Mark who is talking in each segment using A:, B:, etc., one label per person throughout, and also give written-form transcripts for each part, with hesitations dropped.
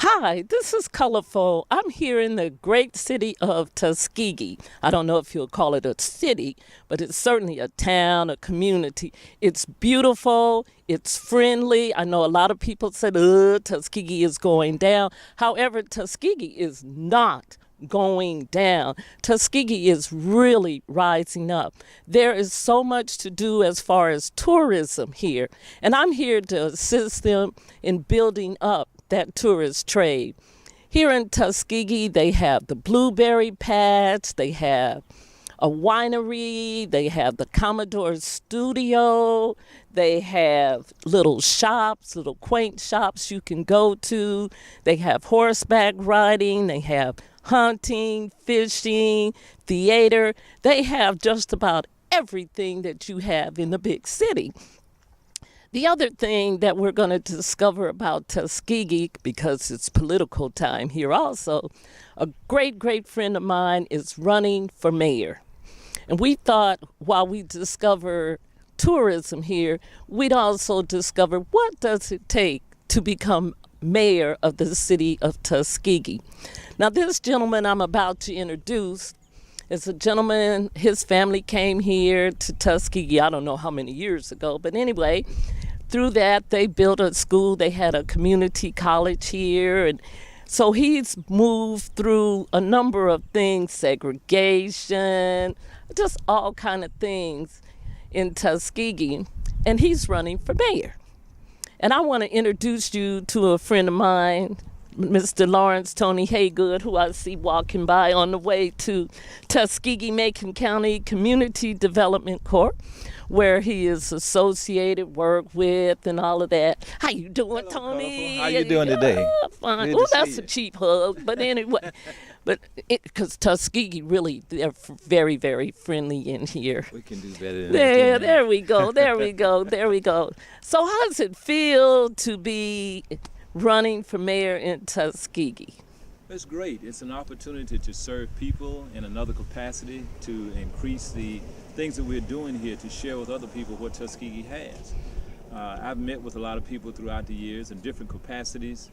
A: Hi, this is Kalaful. I'm here in the great city of Tuskegee. I don't know if you'll call it a city, but it's certainly a town, a community. It's beautiful, it's friendly. I know a lot of people said, Tuskegee is going down. However, Tuskegee is not going down. Tuskegee is really rising up. There is so much to do as far as tourism here, and I'm here to assist them in building up that tourist trade. Here in Tuskegee, they have the blueberry patch, they have a winery, they have the Commodore Studio, they have little shops, little quaint shops you can go to. They have horseback riding, they have hunting, fishing, theater. They have just about everything that you have in the big city. The other thing that we're going to discover about Tuskegee, because it's political time here also, a great friend of mine is running for mayor. And we thought while we discover tourism here, we'd also discover what does it take to become mayor of the city of Tuskegee. Now, this gentleman I'm about to introduce is a gentleman, his family came here to Tuskegee, I don't know how many years ago, but anyway, through that, they built a school. They had a community college here. And so he's moved through a number of things, segregation, just all kind of things in Tuskegee. And he's running for mayor. And I want to introduce you to a friend of mine, Mr. Lawrence Tony Haygood, who I see walking by on the way to Tuskegee-Macon County Community Development Corp., where he is associated, work with, and all of that. How you doing,
B: Hello,
A: Tony?
B: Kalaful. How you doing today?
A: Fine.
B: Good
A: Oh,
B: to see
A: that's a
B: you.
A: cheap hug. But anyway, because Tuskegee really, they're very friendly in here.
B: We can do better than
A: There,
B: that.
A: there we go. There we go. There we go. So how does it feel to be running for mayor in Tuskegee?
B: It's great. It's an opportunity to serve people in another capacity, to increase the things that we're doing here, to share with other people what Tuskegee has. I've met with a lot of people throughout the years in different capacities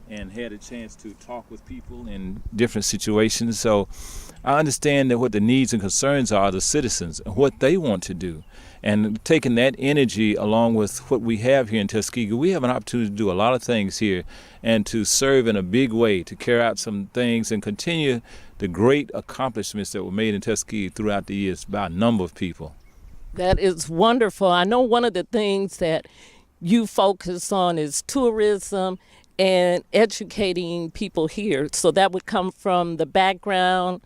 B: and had a chance to talk with people in different situations. So I understand that what the needs and concerns are of the citizens and what they want to do. And taking that energy along with what we have here in Tuskegee, we have an opportunity to do a lot of things here and to serve in a big way, to carry out some things and continue the great accomplishments that were made in Tuskegee throughout the years by a number of people.
A: That is wonderful. I know one of the things that you focus on is tourism and educating people here. So that would come from the background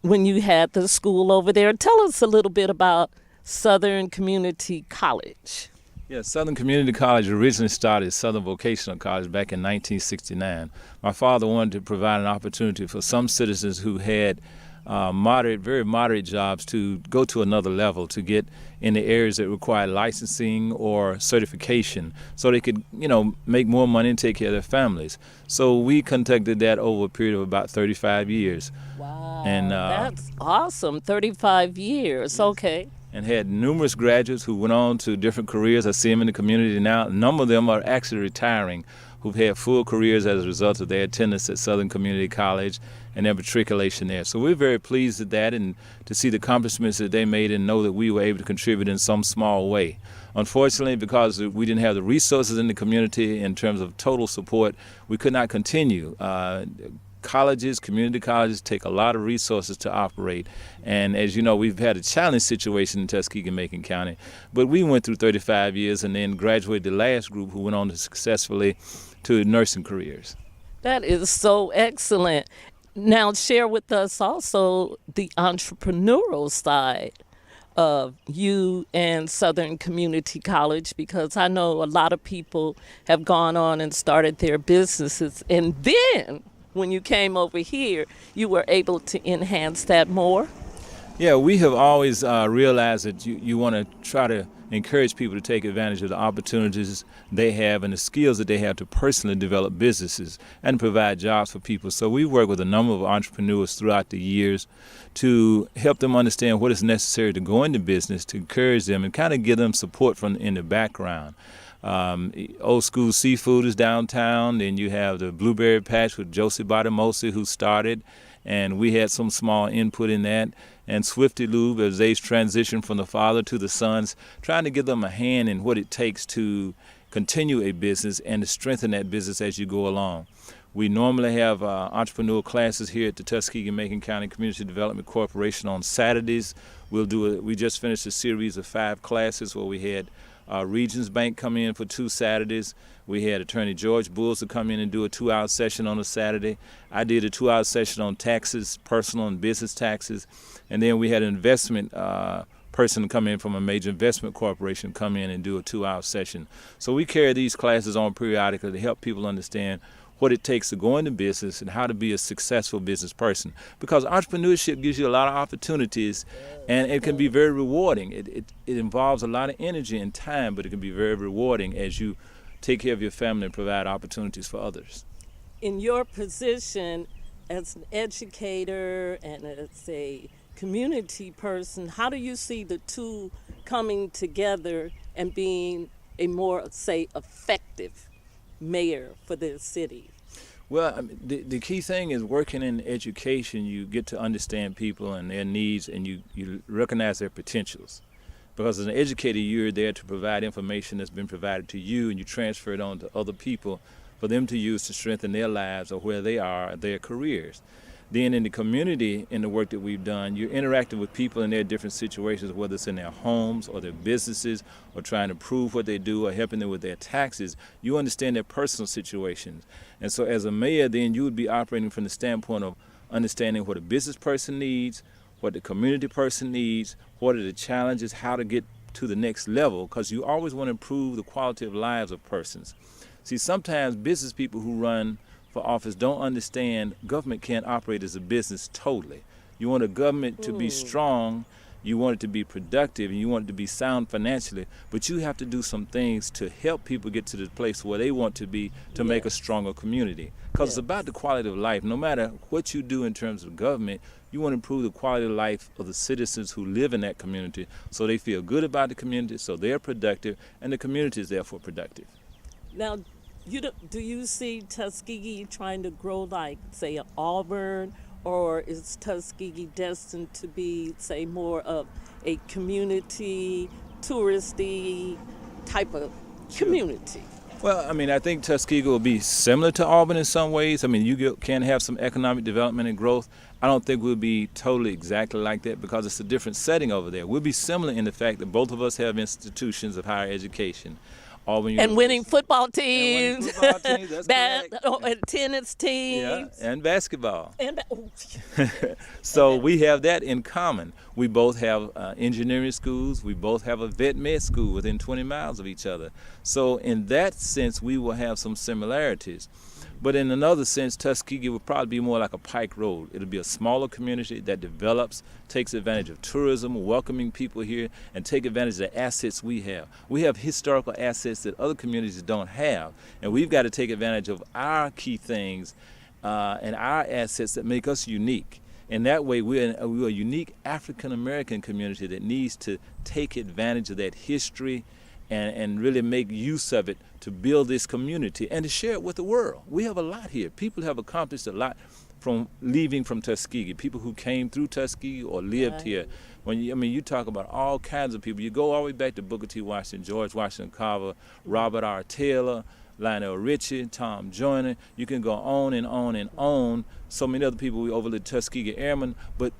A: when you had the school over there. Tell us a little bit about Southern Community College.
B: Yeah, Southern Community College originally started as Southern Vocational College back in 1969. My father wanted to provide an opportunity for some citizens who had very moderate jobs to go to another level, to get in the areas that require licensing or certification so they could, make more money and take care of their families. So we conducted that over a period of about 35 years.
A: Wow,
B: And
A: that's awesome. 35 years, okay.
B: and had numerous graduates who went on to different careers. I see them in the community now. A number of them are actually retiring, who've had full careers as a result of their attendance at Southern Community College and their matriculation there. So we're very pleased at that and to see the accomplishments that they made and know that we were able to contribute in some small way. Unfortunately, because we didn't have the resources in the community in terms of total support, we could not continue. Colleges, community colleges, take a lot of resources to operate. And as you know, we've had a challenging situation in Tuskegee-Macon County. But we went through 35 years and then graduated the last group who went on to successfully to nursing careers.
A: That is so excellent. Now share with us also the entrepreneurial side of you and Southern Community College, because I know a lot of people have gone on and started their businesses, and then when you came over here, you were able to enhance that more?
B: Yeah, we have always realized that you want to try to encourage people to take advantage of the opportunities they have and the skills that they have to personally develop businesses and provide jobs for people. So we work with a number of entrepreneurs throughout the years to help them understand what is necessary to go into business, to encourage them and kind of give them support from in the background. Old School Seafood is downtown. Then you have the Blueberry Patch with Josie Bartimosi, who started, and we had some small input in that. And Swifty Lube, as they transition from the father to the sons, trying to give them a hand in what it takes to continue a business and to strengthen that business as you go along. We normally have entrepreneur classes here at the Tuskegee-Macon County Community Development Corporation on Saturdays. We just finished a series of 5 classes where we had Regions Bank come in for 2 Saturdays. We had Attorney George Bulls to come in and do a 2-hour session on a Saturday. I did a 2-hour session on taxes, personal and business taxes. And then we had an investment person come in from a major investment corporation come in and do a 2-hour session. So we carry these classes on periodically to help people understand what it takes to go into business and how to be a successful business person. Because entrepreneurship gives you a lot of opportunities, and it can be very rewarding. It involves a lot of energy and time, but it can be very rewarding as you take care of your family and provide opportunities for others.
A: In your position as an educator and as a community person, how do you see the two coming together and being a more, say, effective mayor for this city?
B: Well, I mean, the key thing is working in education. You get to understand people and their needs, and you recognize their potentials. Because as an educator, you're there to provide information that's been provided to you, and you transfer it on to other people for them to use to strengthen their lives or where they are, their careers. Then in the community, in the work that we've done, you're interacting with people in their different situations, whether it's in their homes or their businesses or trying to prove what they do or helping them with their taxes. You understand their personal situations. And so as a mayor, then you would be operating from the standpoint of understanding what a business person needs, what the community person needs, what are the challenges, how to get to the next level, because you always want to improve the quality of lives of persons. See, sometimes business people who run for office don't understand government can't operate as a business totally. You want a government to be strong, you want it to be productive, and you want it to be sound financially, but you have to do some things to help people get to the place where they want to be to make a stronger community. Because it's about the quality of life. No matter what you do in terms of government, you want to improve the quality of life of the citizens who live in that community so they feel good about the community, so they're productive, and the community is therefore productive.
A: Now, do you see Tuskegee trying to grow like, say, Auburn, or is Tuskegee destined to be, say, more of a community, touristy type of community?
B: Well, I mean, I think Tuskegee will be similar to Auburn in some ways. I mean, you can have some economic development and growth. I don't think we'll be totally exactly like that because it's a different setting over there. We'll be similar in the fact that both of us have institutions of higher education.
A: And winning football teams,
B: and
A: tennis teams.
B: Yeah, and basketball. So we have that in common. We both have engineering schools. We both have a vet med school within 20 miles of each other. So in that sense, we will have some similarities. But in another sense, Tuskegee will probably be more like a Pike Road. It'll be a smaller community that develops, takes advantage of tourism, welcoming people here, and take advantage of the assets we have. We have historical assets that other communities don't have, and we've got to take advantage of our key things and our assets that make us unique. And that way, we're a unique African-American community that needs to take advantage of that history and really make use of it to build this community and to share it with the world. We have a lot here. People have accomplished a lot from leaving from Tuskegee, people who came through Tuskegee or lived here. You talk about all kinds of people. You go all the way back to Booker T. Washington, George Washington Carver, Robert R. Taylor, Lionel Richie, Tom Joyner. You can go on and on and on. So many other people we overlooked, Tuskegee Airmen, but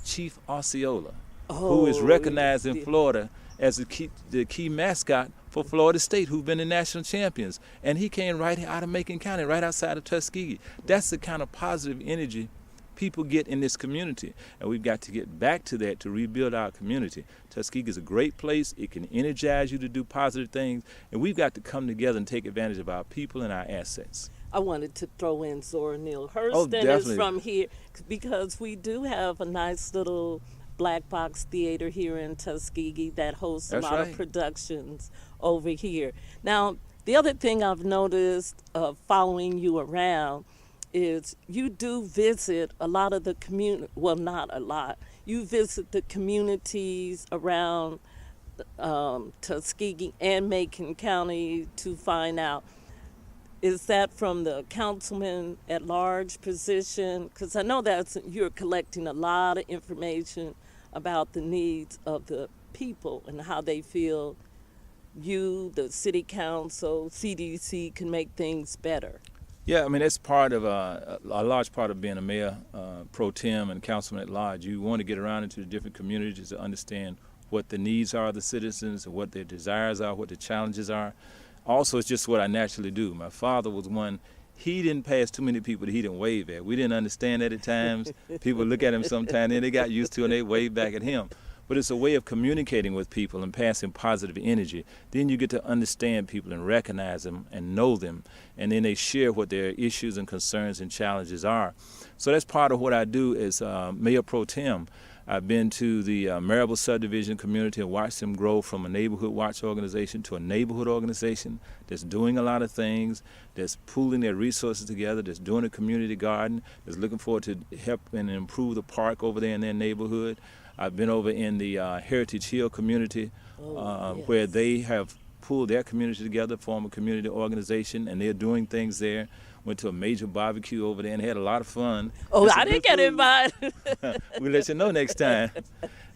B: Chief Osceola, who is recognized in Florida as the key mascot for Florida State, who've been the national champions. And he came right out of Macon County, right outside of Tuskegee. That's the kind of positive energy people get in this community. And we've got to get back to that to rebuild our community. Tuskegee is a great place. It can energize you to do positive things. And we've got to come together and take advantage of our people and our assets.
A: I wanted to throw in Zora Neale Hurston is from here, because we do have a nice little black box theater here in Tuskegee that hosts a lot of productions over here. Now, the other thing I've noticed following you around is you do visit a lot of the community, well, not a lot. You visit the communities around Tuskegee and Macon County to find out, is that from the councilman at large position? Because I know that you're collecting a lot of information about the needs of the people and how they feel you, the city council, CDC can make things better.
B: Yeah, I mean, that's part of a large part of being a mayor, pro tem and councilman at large. You want to get around into the different communities to understand what the needs are of the citizens, what their desires are, what the challenges are. Also, it's just what I naturally do. My father was one, he didn't pass too many people that he didn't wave at. We didn't understand that at times. People look at him sometimes and they got used to it and they wave back at him. But it's a way of communicating with people and passing positive energy. Then you get to understand people and recognize them and know them, and then they share what their issues and concerns and challenges are. So that's part of what I do as Mayor Pro Tem. I've been to the Marable subdivision community and watched them grow from a neighborhood watch organization to a neighborhood organization that's doing a lot of things, that's pooling their resources together, that's doing a community garden, that's looking forward to help and improve the park over there in their neighborhood. I've been over in the Heritage Hill community
A: Yes.
B: where they have pulled their community together, form a community organization, and they're doing things there. Went to a major barbecue over there and had a lot of fun.
A: Oh, I didn't get invited.
B: We'll let you know next time.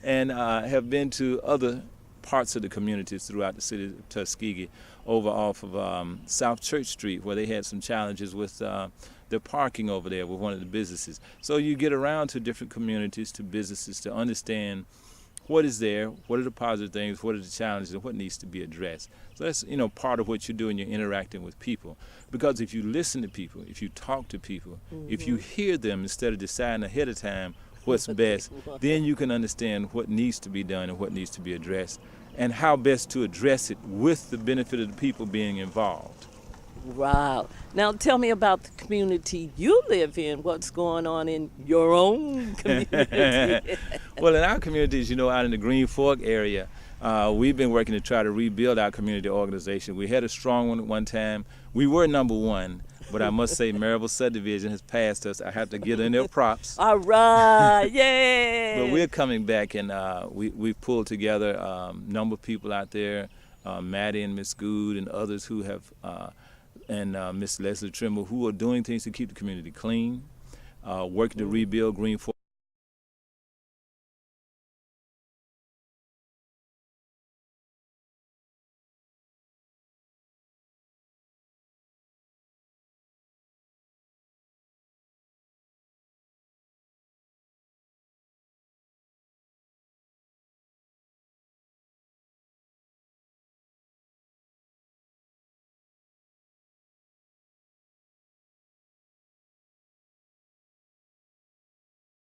B: And have been to other parts of the communities throughout the city of Tuskegee, over off of South Church Street, where they had some challenges with the parking over there with one of the businesses. So you get around to different communities, to businesses, to understand what is there, what are the positive things, what are the challenges, and what needs to be addressed. So that's, you know, part of what you do when you're interacting with people. Because if you listen to people, if you talk to people, if you hear them instead of deciding ahead of time what's best, then you can understand what needs to be done and what needs to be addressed, and how best to address it with the benefit of the people being involved.
A: Wow. Now tell me about the community you live in. What's going on in your own community?
B: Well, in our communities, you know, out in the Green Fork area, we've been working to try to rebuild our community organization. We had a strong one at one time. We were number one, but I must say Marable subdivision has passed us. I have to give them their props.
A: All right, yay!
B: But we're coming back, and we've pulled together a number of people out there, Maddie and Miss Good and others who have, and Miss Leslie Trimble, who are doing things to keep the community clean, working to rebuild Green Fork.